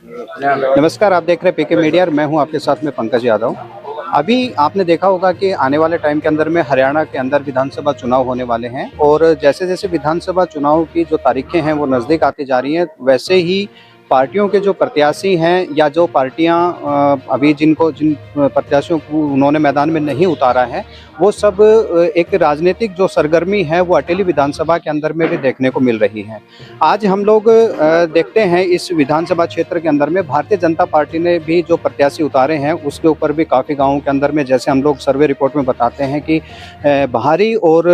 नमस्कार, आप देख रहे हैं पीके मीडिया और मैं हूं आपके साथ में पंकज यादव। अभी आपने देखा होगा कि आने वाले टाइम के अंदर में हरियाणा के अंदर विधानसभा चुनाव होने वाले हैं और जैसे जैसे विधानसभा चुनाव की जो तारीखें हैं वो नज़दीक आती जा रही हैं, वैसे ही पार्टियों के जो प्रत्याशी हैं या जो पार्टियां अभी जिन प्रत्याशियों को उन्होंने मैदान में नहीं उतारा है, वो सब एक राजनीतिक जो सरगर्मी है वो अटेली विधानसभा के अंदर में भी देखने को मिल रही है। आज हम लोग देखते हैं इस विधानसभा क्षेत्र के अंदर में भारतीय जनता पार्टी ने भी जो प्रत्याशी उतारे हैं उसके ऊपर भी काफ़ी गाँवों के अंदर में, जैसे हम लोग सर्वे रिपोर्ट में बताते हैं कि बाहरी और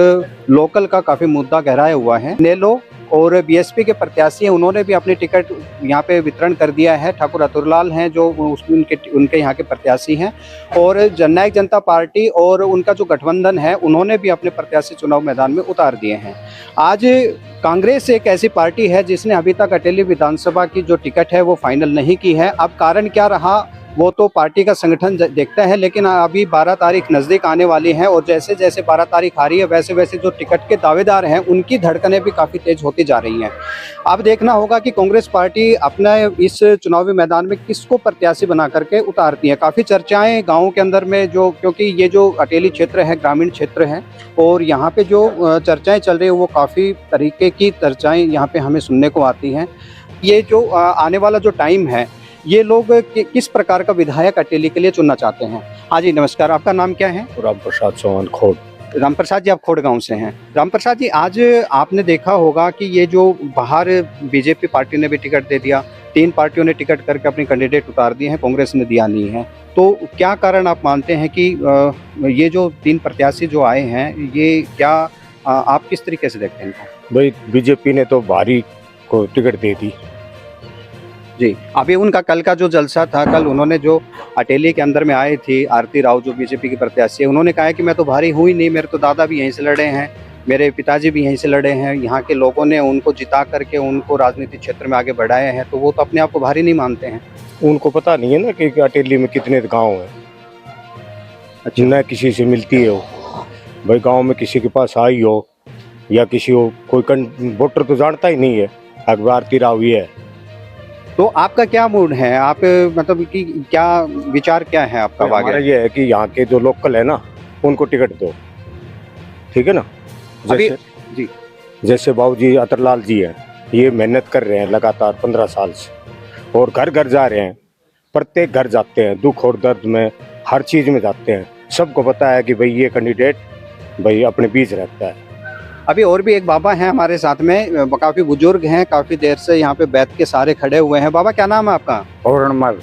लोकल का काफ़ी मुद्दा गहराया हुआ है। नेलो और बीएसपी के प्रत्याशी हैं, उन्होंने भी अपनी टिकट यहाँ पे वितरण कर दिया है। ठाकुर अतुरलाल हैं जो उनके यहाँ के प्रत्याशी हैं और जननायक जनता पार्टी और उनका जो गठबंधन है उन्होंने भी अपने प्रत्याशी चुनाव मैदान में उतार दिए हैं। आज कांग्रेस एक ऐसी पार्टी है जिसने अभी तक अटेली विधानसभा की जो टिकट है वो फाइनल नहीं की है। अब कारण क्या रहा वो तो पार्टी का संगठन देखता है, लेकिन अभी 12 तारीख नज़दीक आने वाली है और जैसे जैसे 12 तारीख आ रही है वैसे वैसे जो टिकट के दावेदार हैं उनकी धड़कनें भी काफ़ी तेज होती जा रही हैं। अब देखना होगा कि कांग्रेस पार्टी अपना इस चुनावी मैदान में किसको प्रत्याशी बना करके उतारती है। काफ़ी चर्चाएं गाँवों के अंदर में जो, क्योंकि ये जो अटेली क्षेत्र है ग्रामीण क्षेत्र है और यहाँ पे जो चर्चाएँ चल रही है वो काफ़ी तरीके की चर्चाएँ यहाँ पे हमें सुनने को आती हैं। ये जो आने वाला जो टाइम है ये लोग किस प्रकार का विधायक अटेली के लिए चुनना चाहते हैं। हाँ जी नमस्कार, आपका नाम क्या है? राम प्रसाद चौहान, खोड़। राम प्रसाद जी, आप खोड़ गांव से हैं। राम प्रसाद जी, आज आपने देखा होगा कि ये जो बाहर बीजेपी पार्टी ने भी टिकट दे दिया, 3 पार्टियों ने टिकट करके अपने कैंडिडेट उतार दिए हैं, कांग्रेस ने दिया नहीं है, तो क्या कारण आप मानते हैं कि ये जो 3 प्रत्याशी जो आए हैं ये क्या आप किस तरीके से देखते हैं? भाई बीजेपी ने तो भारी को टिकट दे दी जी। अभी उनका कल का जो जलसा था, कल उन्होंने जो अटेली के अंदर में आए थी आरती राव जो बीजेपी की प्रत्याशी है, उन्होंने कहा है कि मैं तो भारी हुई नहीं, मेरे तो दादा भी यहीं से लड़े हैं, मेरे पिताजी भी यहीं से लड़े हैं, यहाँ के लोगों ने उनको जिता करके उनको राजनीतिक क्षेत्र में आगे बढ़ाया है, तो वो तो अपने आप को भारी नहीं मानते हैं। उनको पता नहीं है ना कि अटेली में कितने गांव हैं। अच्छा, न किसी से मिलती है वो, भाई गांव में किसी के पास आई हो या किसी को कोई वोटर तो जानता ही नहीं है आरती राव ये है। तो आपका क्या मूड है, आप मतलब कि क्या विचार क्या है आपका? हमारा ये है कि यहाँ के जो लोकल है ना उनको टिकट दो, ठीक है ना। जैसे जी, जैसे बाबूजी अतरलाल जी हैं, ये मेहनत कर रहे हैं लगातार 15 साल से और घर घर जा रहे हैं, प्रत्येक घर जाते हैं, दुख और दर्द में हर चीज़ में जाते हैं। सबको पता है कि भाई ये कैंडिडेट भाई अपने बीच रहता है। अभी और भी एक बाबा हैं हमारे साथ में, काफ़ी बुजुर्ग हैं, काफ़ी देर से यहाँ पे बैठ के सारे खड़े हुए हैं। बाबा क्या नाम है आपका? पूर्णमल।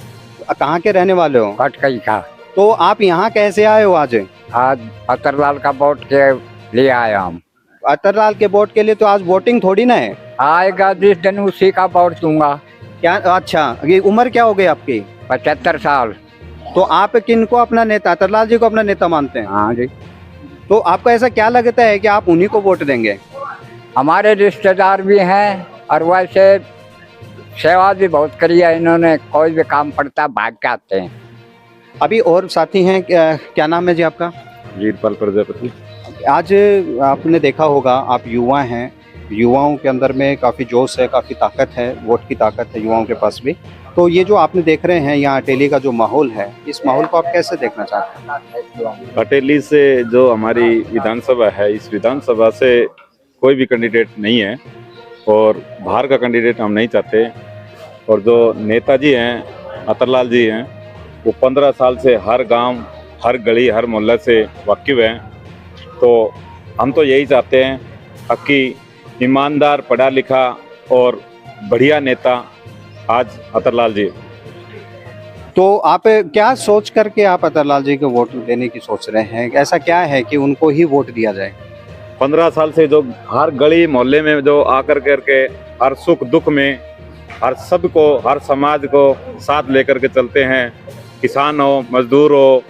कहाँ के रहने वाले हो? कटकई का। तो आप यहाँ कैसे आए हो आज? आज अतरलाल का वोट के लिए आए हम। अतरलाल के वोट के लिए? तो आज वोटिंग थोड़ी ना है, आएगा जिस दिन उसी का वोट दूंगा। क्या? अच्छा, ये उम्र क्या हो गई आपकी? 75 साल। तो आप किनको अपना नेता, अतरलाल जी को अपना नेता मानते हैं? हाँ जी। तो आपको ऐसा क्या लगता है कि आप उन्हीं को वोट देंगे? हमारे रिश्तेदार भी हैं और वैसे सेवा भी बहुत करी है इन्होंने, कोई भी काम पड़ता भाग के आते हैं। अभी और साथी हैं, क्या नाम है जी आपका? वीरपाल प्रजापति। आज आपने देखा होगा, आप युवा हैं, युवाओं के अंदर में काफ़ी जोश है, काफ़ी ताकत है, वोट की ताकत है युवाओं के पास भी। तो ये जो आपने देख रहे हैं यहाँ अटेली का जो माहौल है, इस माहौल को आप कैसे देखना चाहते हैं? अटेली से जो हमारी विधानसभा है, इस विधानसभा से कोई भी कैंडिडेट नहीं है और बाहर का कैंडिडेट हम नहीं चाहते। और जो नेताजी हैं, अतरलाल जी हैं, वो 15 साल से हर गांव, हर गली, हर मोहल्ले से वाकिफ हैं। तो हम तो यही चाहते हैं कि ईमानदार, पढ़ा लिखा और बढ़िया नेता आज अतरलाल जी। तो आप क्या सोच करके आप अतरलाल जी को वोट देने की सोच रहे हैं? ऐसा क्या है कि उनको ही वोट दिया जाए? 15 साल से जो हर गली मोहल्ले में जो आकर करके हर सुख दुख में हर सबको, हर समाज को साथ लेकर के चलते हैं। किसान हो, मजदूर हो,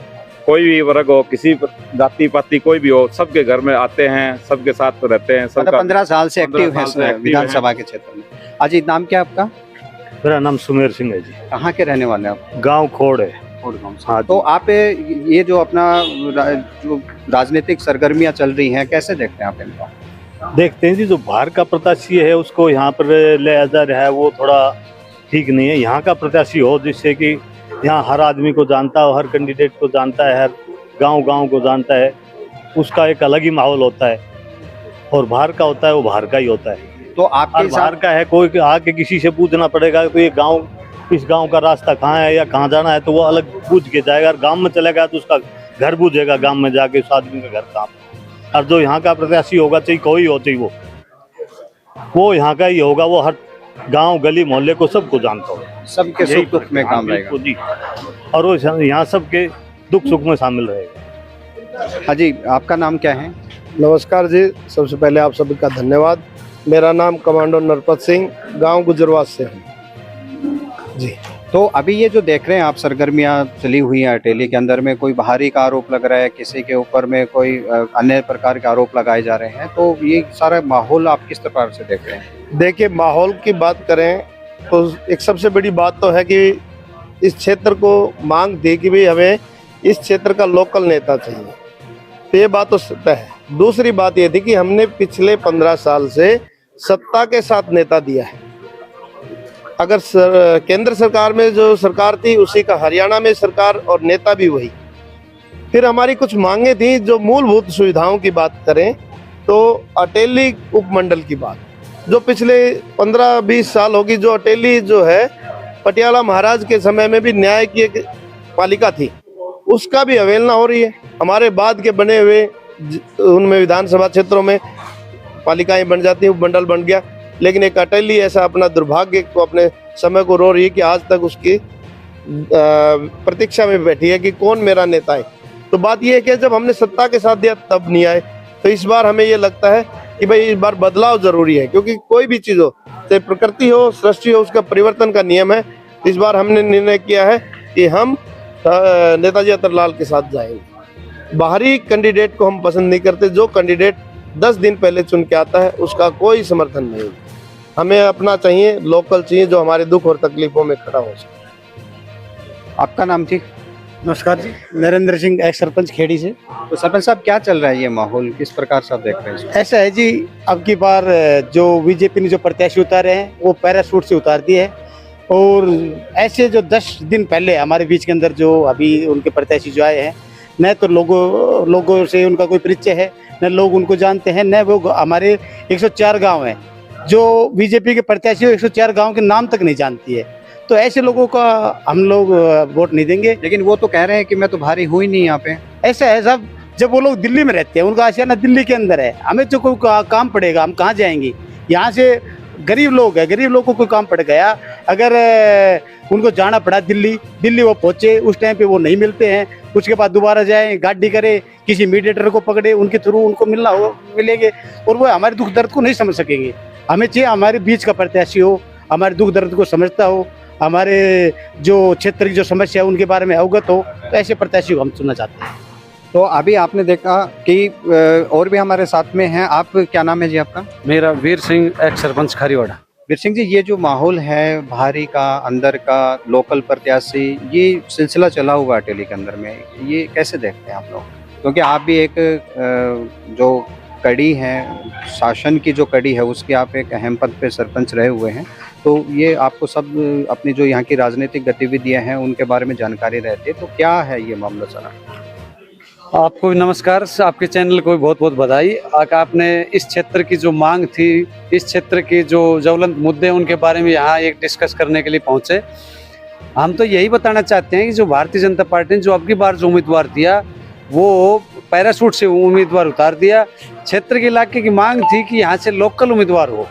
कोई भी वर्ग हो, किसी जाति पाति कोई भी हो, सबके घर में आते हैं, सबके साथ रहते हैं। मतलब 15 साल से एक्टिव है विधानसभा के क्षेत्र में। अजी, नाम क्या आपका? मेरा नाम सुमेर सिंह है जी। कहाँ के रहने वाले हैं आप? गांव खोड़ है। हाँ, तो आप ये जो अपना जो राजनीतिक सरगर्मियां चल रही हैं, कैसे देखते हैं आप इनको? देखते हैं जी, जो बाहर का प्रत्याशी है उसको यहाँ पर ले जा रहा है, वो थोड़ा ठीक नहीं है। यहाँ का प्रत्याशी हो जिससे कि यहाँ हर आदमी को जानता हो, हर कैंडिडेट को जानता है, हर गांव को जानता है, उसका एक अलग ही माहौल होता है। और बाहर का होता है वो बाहर का ही होता है। तो आपके और बाहर हिसाब का है, कोई आके किसी से पूछना पड़ेगा तो ये गांव, इस गांव का रास्ता कहाँ है या कहाँ जाना है, तो वो अलग पूछ के जाएगा। और गांव में चलेगा तो उसका घर पूछेगा, गांव में जाके उस आदमी का घर कहाँ। और जो यहाँ का प्रत्याशी होगा, चाहे कोई हो, चाहे वो यहाँ का ही होगा। वो हर गांव गली मोहल्ले को सबको जानता होगा, सबके यही सुख दुख में हाँ, काम रहेगा। बिल्कुल जी। और वो यहाँ सबके दुख सुख में शामिल रहेगा। हाँ जी, आपका नाम क्या है? नमस्कार जी, सबसे पहले आप सभी का धन्यवाद। मेरा नाम कमांडो नरपत सिंह, गांव गुजरवास से हूँ जी। तो अभी ये जो देख रहे हैं आप सरगर्मियां चली हुई हैं अटेली के अंदर में, कोई बाहरी का आरोप लग रहा है, किसी के ऊपर में कोई अन्य प्रकार के आरोप लगाए जा रहे हैं, तो ये सारा माहौल आप किस प्रकार से देख रहे हैं? देखिए, माहौल की बात करें तो एक सबसे बड़ी बात तो है कि इस क्षेत्र को मांग थी कि भाई हमें इस क्षेत्र का लोकल नेता चाहिए, तो ये बात तो तय है। दूसरी बात ये थी कि हमने पिछले 15 साल से सत्ता के साथ नेता दिया है। अगर केंद्र सरकार में जो सरकार थी उसी का हरियाणा में सरकार और नेता भी वही। फिर हमारी कुछ मांगे थी, जो मूलभूत सुविधाओं की बात करें तो अटेली उपमंडल की बात, जो पिछले 15-20 साल होगी, जो अटेली जो है पटियाला महाराज के समय में भी न्याय की एक पालिका थी, उसका भी अवहेलना हो रही है। हमारे बाद के बने हुए उनमें विधानसभा क्षेत्रों में पालिकाएं बन जाती हैं, उपमंडल बन गया, लेकिन एक अटेली ऐसा अपना दुर्भाग्य को, अपने समय को रो रही है कि आज तक उसकी प्रतीक्षा में बैठी है कि कौन मेरा नेता है। तो बात यह है कि जब हमने सत्ता के साथ दिया तब नहीं आए, तो इस बार हमें ये लगता है कि भाई इस बार बदलाव जरूरी है, क्योंकि कोई भी चीज हो, चाहे प्रकृति हो, सृष्टि हो, उसका परिवर्तन का नियम है। इस बार हमने निर्णय किया है कि हम नेताजी अतरलाल के साथ जाएंगे। बाहरी कैंडिडेट को हम पसंद नहीं करते। जो कैंडिडेट 10 दिन पहले चुन के आता है उसका कोई समर्थन नहीं। हमें अपना चाहिए, लोकल चाहिए, जो हमारे दुख और तकलीफों में खड़ा हो सके। आपका नाम थी? नमस्कार जी, नरेंद्र सिंह, एक्स सरपंच खेड़ी से। तो सरपंच साहब, क्या चल रहा है ये माहौल, किस प्रकार से आप देख रहे हैं इसको? ऐसा है जी, अब की बार जो बीजेपी ने जो प्रत्याशी उतारे हैं वो पैराशूट से उतार दिए है। और ऐसे जो 10 दिन पहले हमारे बीच के अंदर जो अभी उनके प्रत्याशी जो आए हैं, न तो लोगों से उनका कोई परिचय है, न लोग उनको जानते हैं, न वो हमारे 104 गांव हैं जो बीजेपी के प्रत्याशी 104 गांव के नाम तक नहीं जानती है। तो ऐसे लोगों का हम लोग वोट नहीं देंगे। लेकिन वो तो कह रहे हैं कि मैं तो भारी हुई नहीं यहाँ पे। ऐसा है साहब, जब वो लोग दिल्ली में रहते हैं, उनका आशियाना दिल्ली के अंदर है, हमें जो कोई काम पड़ेगा हम कहाँ जाएंगे? यहाँ से गरीब लोग है, गरीब लोग को कोई काम पड़ गया, अगर उनको जाना पड़ा दिल्ली वो पहुंचे, उस टाइम पे वो नहीं मिलते हैं, उसके बाद दोबारा जाए, गाड़ी करे, किसी मीडिएटर को पकड़े, उनके थ्रू उनको मिलेंगे, और वो हमारे दुख दर्द को नहीं समझ सकेंगे। हमें चाहिए हमारे बीच का प्रत्याशी हो, हमारे दुख दर्द को समझता हो, हमारे जो क्षेत्र की जो समस्या है उनके बारे में अवगत हो, तो ऐसे प्रत्याशी को हम चुनना चाहते हैं। तो अभी आपने देखा कि और भी हमारे साथ में हैं। आप, क्या नाम है जी आपका? मेरा वीर सिंह, एक्स सरपंच खारीवाड़ा। वीर सिंह जी, ये जो माहौल है बाहरी का, अंदर का, लोकल प्रत्याशी, ये सिलसिला चला हुआ है अटेली के अंदर में, ये कैसे देखते हैं आप लोग? क्योंकि आप भी एक जो कड़ी है, शासन की जो कड़ी है, उसके आप एक अहम पद पे सरपंच रहे हुए हैं, तो ये आपको सब अपनी जो यहाँ की राजनीतिक गतिविधियां हैं उनके बारे में जानकारी रहती है, तो क्या है ये मामला सारा? आपको भी नमस्कार, आपके चैनल को भी बहुत बहुत बधाई। आपने इस क्षेत्र की जो मांग थी, इस क्षेत्र की जो ज्वलंत मुद्दे हैं, उनके बारे में यहाँ एक डिस्कस करने के लिए पहुँचे। हम तो यही बताना चाहते हैं कि जो भारतीय जनता पार्टी ने जो अब की बार जो उम्मीदवार दिया, वो पैराशूट से उम्मीदवार उतार दिया। क्षेत्र के इलाके की मांग थी कि यहाँ से लोकल उम्मीदवार हो,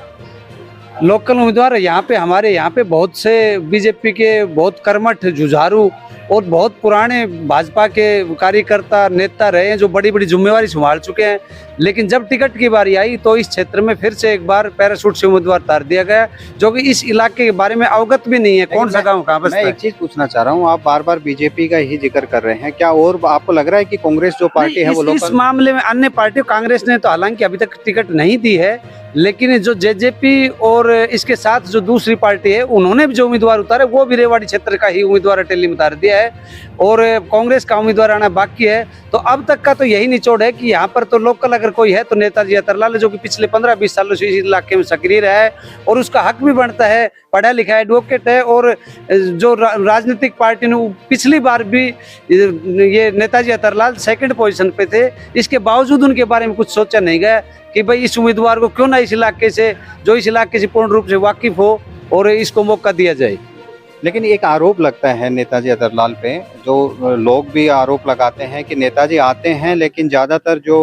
लोकल उम्मीदवार। यहाँ पे हमारे यहाँ पे बहुत से बीजेपी के बहुत कर्मठ, जुझारू और बहुत पुराने भाजपा के कार्यकर्ता, नेता रहे हैं जो बड़ी बड़ी जिम्मेवारी संभाल चुके हैं, लेकिन जब टिकट की बारी आई तो इस क्षेत्र में फिर से एक बार पैराशूट से उम्मीदवार उतार दिया गया, जो कि इस इलाके के बारे में अवगत भी नहीं है, कौन सा गाँव कहाँ बसता है। मैं एक चीज पूछना चाह रहा हूँ, आप बार बार बीजेपी का ही जिक्र कर रहे हैं, क्या और आपको लग रहा है कि कांग्रेस जो पार्टी है वो इस मामले में अन्य पार्टी, कांग्रेस ने तो हालांकि अभी तक टिकट नहीं दी है, लेकिन जो जेजेपी और इसके साथ जो दूसरी पार्टी है उन्होंने भी जो उम्मीदवार उतारे वो भी रेवाड़ी क्षेत्र का ही उम्मीदवार अटेली में उतार दिया है और कांग्रेस का उम्मीदवार आना बाकी है। तो अब तक का तो यही निचोड़ है कि यहाँ पर तो लोकल अगर कोई है तो नेताजी अतरलाल जो कि पिछले 15-20 सालों से इस इलाके में सक्रिय रहा है और उसका हक भी बनता है, पढ़ा लिखा एडवोकेट है। और जो राजनीतिक पार्टी ने पिछली बार भी ये नेताजी अतरलाल सेकंड पोजीशन पे थे, इसके बावजूद उनके बारे में कुछ सोचा नहीं गया कि भाई इस उम्मीदवार को क्यों ना इस इलाके से जो इस इलाके से पूर्ण रूप से वाकिफ हो और इसको मौका दिया जाए। लेकिन एक आरोप लगता है नेताजी अतरलाल पे, जो लोग भी आरोप लगाते हैं कि नेताजी आते हैं लेकिन ज्यादातर जो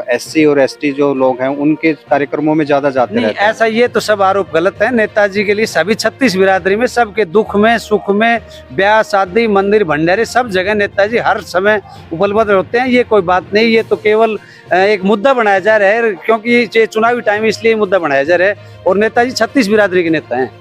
एससी और एसटी जो लोग हैं उनके कार्यक्रमों में ज्यादा जाते नहीं, रहते हैं। ऐसा ये तो सब आरोप गलत है। नेताजी के लिए सभी 36 बिरादरी में सबके दुख में सुख में ब्याह शादी मंदिर भंडारे सब जगह नेताजी हर समय उपलब्ध होते हैं। ये कोई बात नहीं, ये तो केवल एक मुद्दा बनाया जा रहा है क्योंकि ये चुनावी टाइम इसलिए मुद्दा बनाया जा रहा है। और नेताजी 36 बिरादरी के नेता हैं।